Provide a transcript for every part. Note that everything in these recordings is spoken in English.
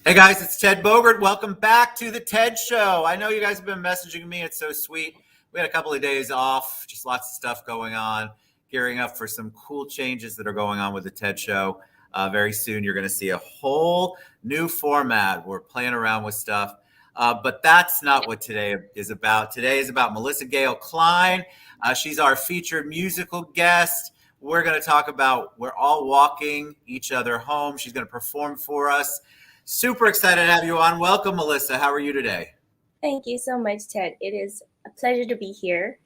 Hey guys, it's Ted Bogert. Welcome back to the TED Show. I know you guys have been messaging me. It's so sweet. We had a couple of days off, just lots of stuff going on, gearing up for some cool changes that are going on with the TED Show. Very soon, you're going to see a whole new format. We're playing around with stuff, but that's not what today is about. Today is about Melissa Gail Klein. She's our featured musical guest. We're going to talk about We're All Walking Each Other Home. She's going to perform for us. Super excited to have you on. Welcome, Melissa. How are you today? Thank you so much, Ted. It is a pleasure to be here,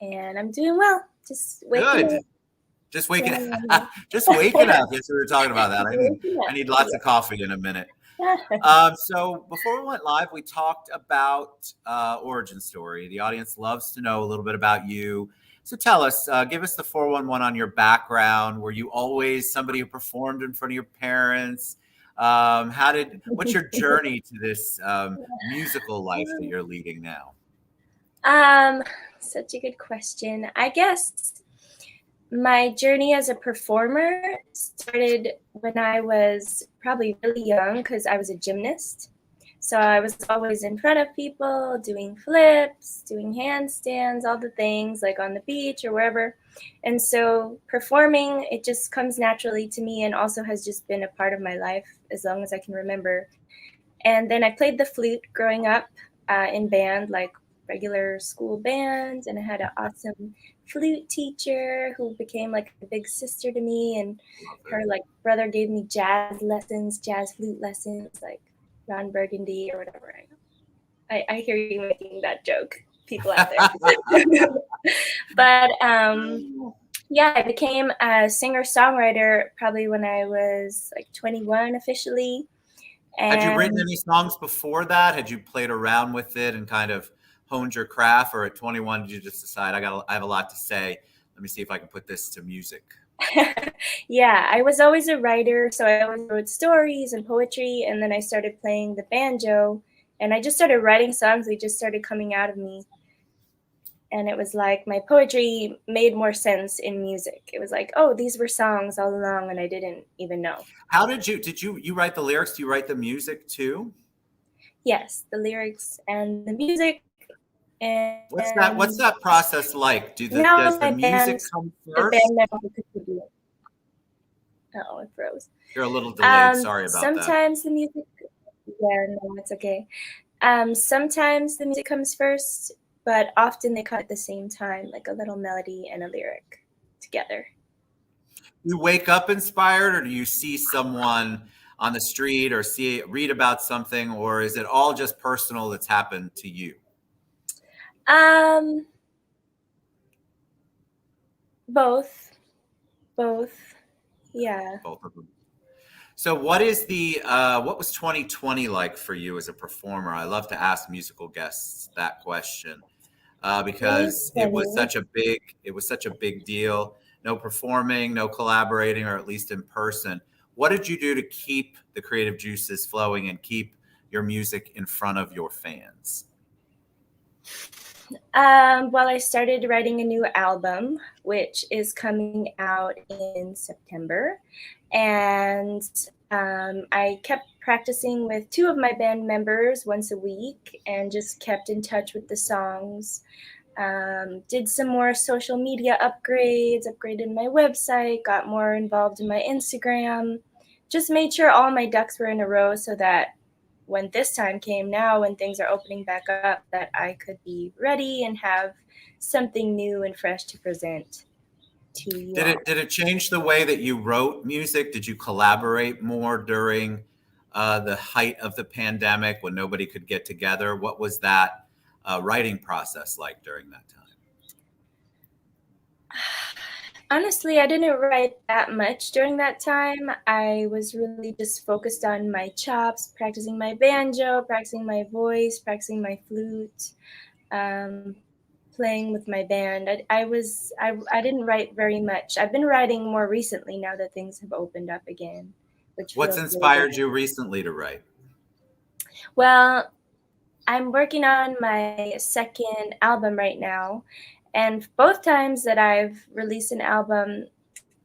and I'm doing well. Just waking Good. up. Just waking, Waking just waking up. Yes, we were talking about that. I up. need lots of coffee in a minute. Yeah. So before we went live, we talked about origin story. The audience loves to know a little bit about you. So tell us, give us the 411 on your background. Were you always somebody who performed in front of your parents? What's your journey to this musical life that you're leading now? Such a good question. I guess my journey as a performer started when I was probably really young because I was a gymnast. So I was always in front of people, doing flips, doing handstands, all the things like on the beach or wherever. And so performing, it just comes naturally to me and also has just been a part of my life as long as I can remember. And then I played the flute growing up in band, like regular school bands. And I had an awesome flute teacher who became like a big sister to me. And her like brother gave me jazz lessons, jazz flute lessons, like Ron Burgundy or whatever. I hear you making that joke, people out there. But yeah, I became a singer-songwriter probably when I was like 21 officially. Had you written And any songs before that? Had you played around with it and kind of honed your craft, or at 21 did you just decide I have a lot to say? Let me see if I can put this to music. yeah, I was always a writer, so I always wrote stories and poetry, and then I started playing the banjo, and I just started writing songs. They just started coming out of me, and it was like my poetry made more sense in music. It was like, oh, these were songs all along, and I didn't even know. How did you write the lyrics? Do you write the music too? Yes, the lyrics and the music, What's and that process like? now Does the my music band, come the first? band member contribute. Oh, it froze. You're a little delayed. Sorry about that. Sometimes the music, yeah, no, it's okay. Sometimes the music comes first, but often they come at the same time, like a little melody and a lyric together. You wake up inspired, or do you see someone on the street or read about something, or is it all just personal that's happened to you? Um, both, both, yeah. Both of them. So what was 2020 like for you as a performer? I love to ask musical guests that question because Twenty. it was such a big deal. No performing, no collaborating, or at least in person. What did you do to keep the creative juices flowing and keep your music in front of your fans? Well, I started writing a new album, which is coming out in September. And I kept practicing with two of my band members once a week and just kept in touch with the songs. Did some more social media upgrades, upgraded my website, got more involved in my Instagram, just made sure all my ducks were in a row so that when this time came now, when things are opening back up, that I could be ready and have something new and fresh to present to you Did all. it change the way that you wrote music? Did you collaborate more during the height of the pandemic when nobody could get together? What was that writing process like during that time? Honestly, I didn't write that much during that time. I was really just focused on my chops, practicing my banjo, practicing my voice, practicing my flute, um, playing with my band. I didn't write very much. I've been writing more recently now that things have opened up again, which What's feels really good. inspired you recently to write? Well, I'm working on my second album right now, and both times that I've released an album,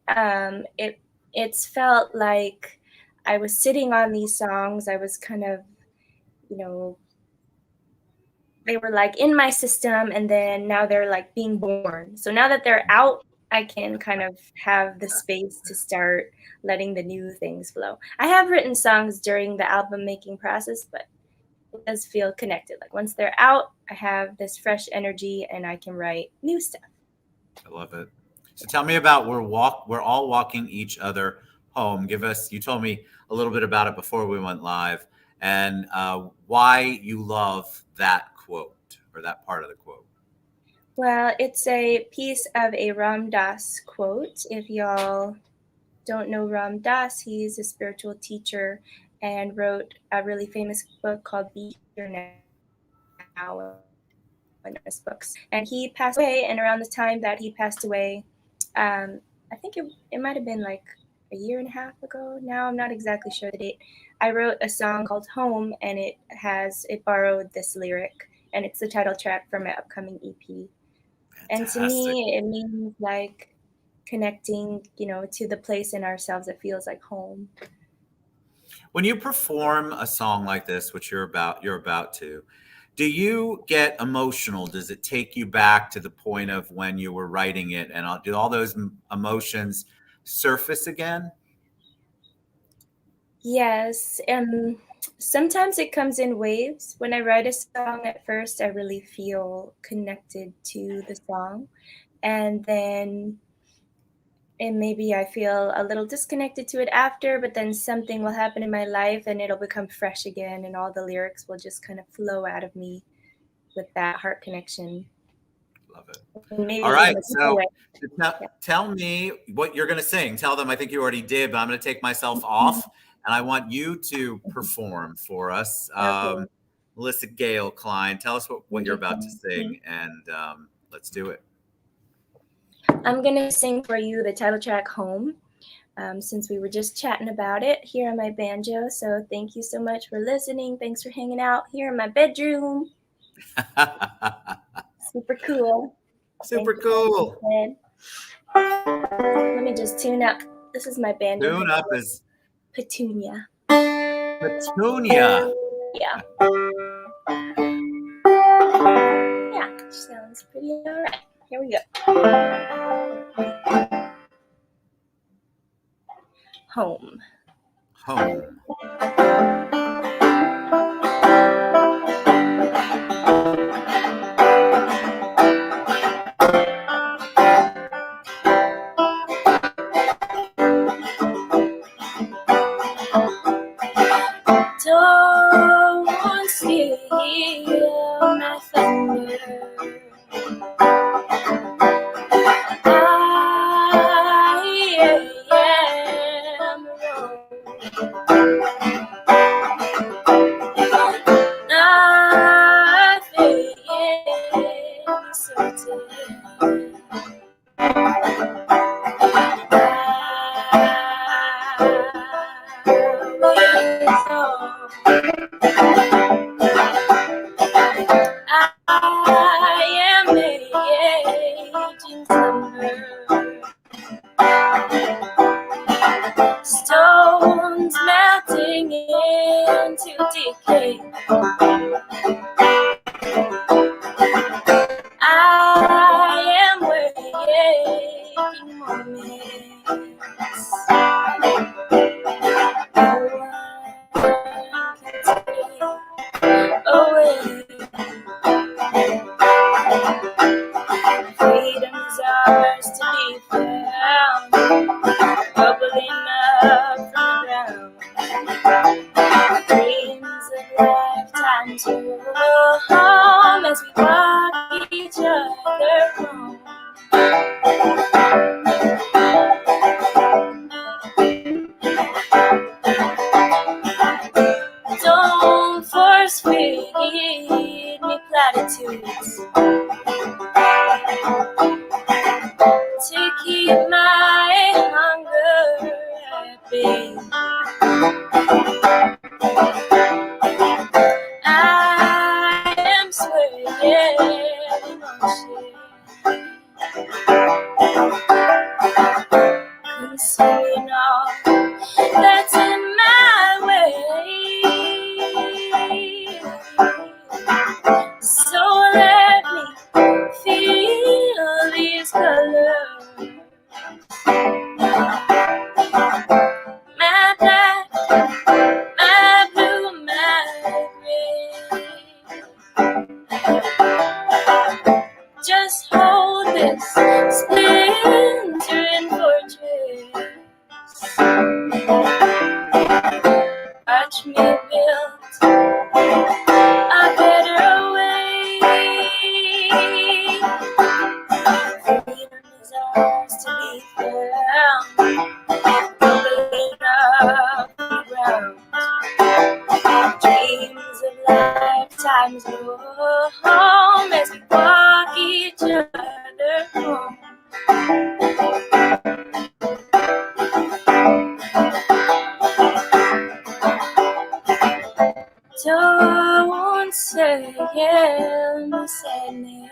it it's felt like I was sitting on these songs. I was kind of, you know, they were like in my system, and then now they're like being born. So now that they're out, I can kind of have the space to start letting the new things flow. I have written songs during the album making process, but it does feel connected. Like once they're out, I have this fresh energy and I can write new stuff. I love it. So tell me about we're all walking each other home. You told me a little bit about it before we went live, and why you love that quote or that part of the quote. Well, it's a piece of a Ram Dass quote. If y'all don't know Ram Dass, he's a spiritual teacher and wrote a really famous book called Be Here Now, one of his books. And he passed away, and around the time that he passed away, I think it might have been like a year and a half ago now. I'm not exactly sure the date. I wrote a song called Home, and it borrowed this lyric, and it's the title track from my upcoming EP. And to me, it means like connecting, to the place in ourselves that feels like home. When you perform a song like this, which you're about to, do you get emotional? Does it take you back to the point of when you were writing it, and do all those emotions surface again? Yes, and sometimes it comes in waves. When I write a song at first, I really feel connected to the song, and then maybe I feel a little disconnected to it after, but then something will happen in my life and it'll become fresh again, and all the lyrics will just kind of flow out of me with that heart connection. Love it. Maybe all right, so tell me what you're going to sing. Tell them, I think you already did, but I'm going to take myself off, and I want you to perform for us. Okay. Melissa Gail Klein, tell us what you're about to sing, and let's do it. I'm going to sing for you the title track, Home, since we were just chatting about it here on my banjo. So thank you so much for listening. Thanks for hanging out here in my bedroom. Super cool. Super cool. Let me just tune up. This is my banjo. Tune up is Petunia. Petunia. Yeah. Yeah, sounds pretty all right. Here we go. Home. Home. Don't steal my thunder. Stones melting into decay. I am waiting moments. Freedom's ours to be found, bubbling up from the ground. Dreams of lifetimes watch me build a better way. Freedom is ours to be found, building up the ground. Dreams of lifetimes go home as we walk each other home. Don't say no sadness.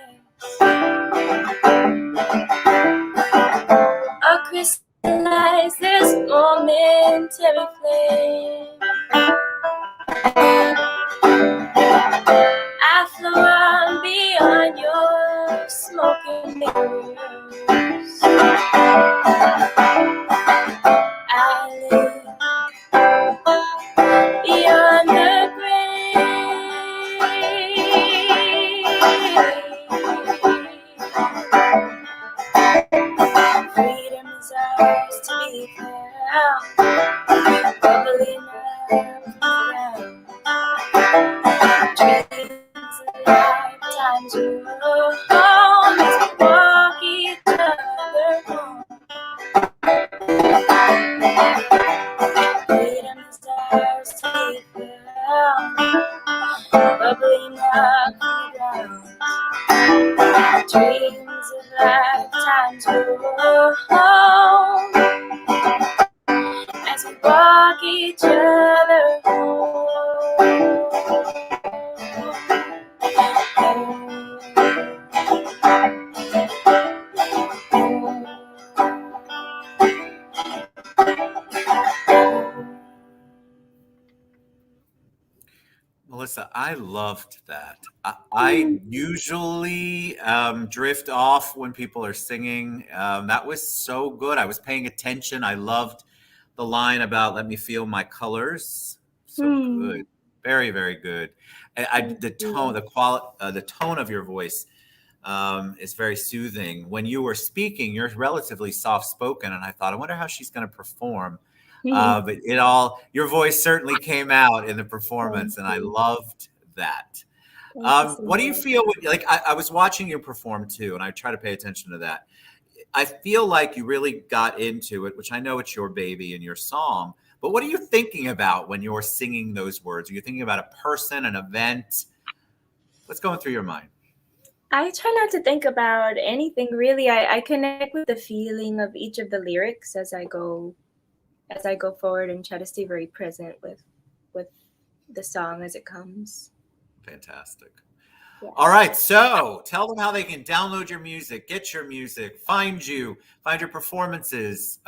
I'll crystallize this momentary flame. I flow on beyond your smoking mirrors. I live beyond the grave. Freedom is ours to be found, bubbling up around. Dreams of lifetimes roll home as we walk each other home. Freedom is ours to be found, bubbling up around. Dreams of lifetimes roll home as we walk each other home. Melissa, I loved that. I usually drift off when people are singing. That was so good. I was paying attention. I loved the line about "Let me feel my colors." So good, very, very good. The tone, the tone of your voice is very soothing. When you were speaking, you're relatively soft spoken, and I thought, I wonder how she's going to perform. But your voice certainly came out in the performance, and I loved that. What do you feel? Like I was watching you perform too, and I try to pay attention to that. I feel like you really got into it, which I know it's your baby and your song. But what are you thinking about when you're singing those words? Are you thinking about a person, an event? What's going through your mind? I try not to think about anything really. I connect with the feeling of each of the lyrics as I go forward and try to stay very present with the song as it comes. Fantastic. Yes. All right, so tell them how they can download your music, get your music, find your performances,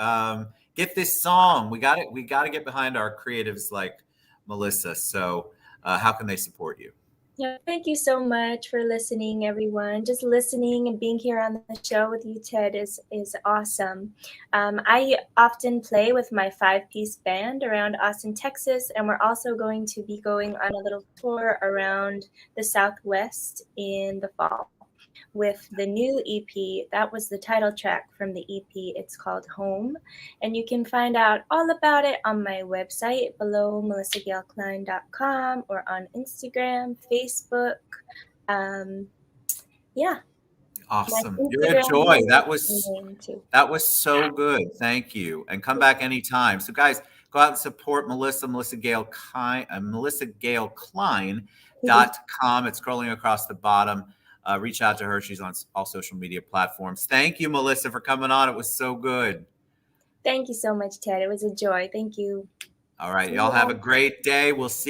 get this song. We got to get behind our creatives like Melissa. So how can they support you? Yeah, thank you so much for listening, everyone. Just listening and being here on the show with you, Ted, is awesome. I often play with my 5-piece band around Austin, Texas, and we're also going to be going on a little tour around the Southwest in the fall with the new EP. That was the title track from the EP. It's called Home. And you can find out all about it on my website below melissagailklein.com or on Instagram, Facebook. Yeah. Awesome. You're a joy. That was so good. Thank you. And come back anytime. So guys, go out and support Melissa Gail Klein, MelissaGailKlein.com. It's scrolling across the bottom. Reach out to her. She's on all social media platforms. Thank you, Melissa, for coming on. It was so good. Thank you so much, Ted. It was a joy. Thank you. All right. Y'all have a great day. We'll see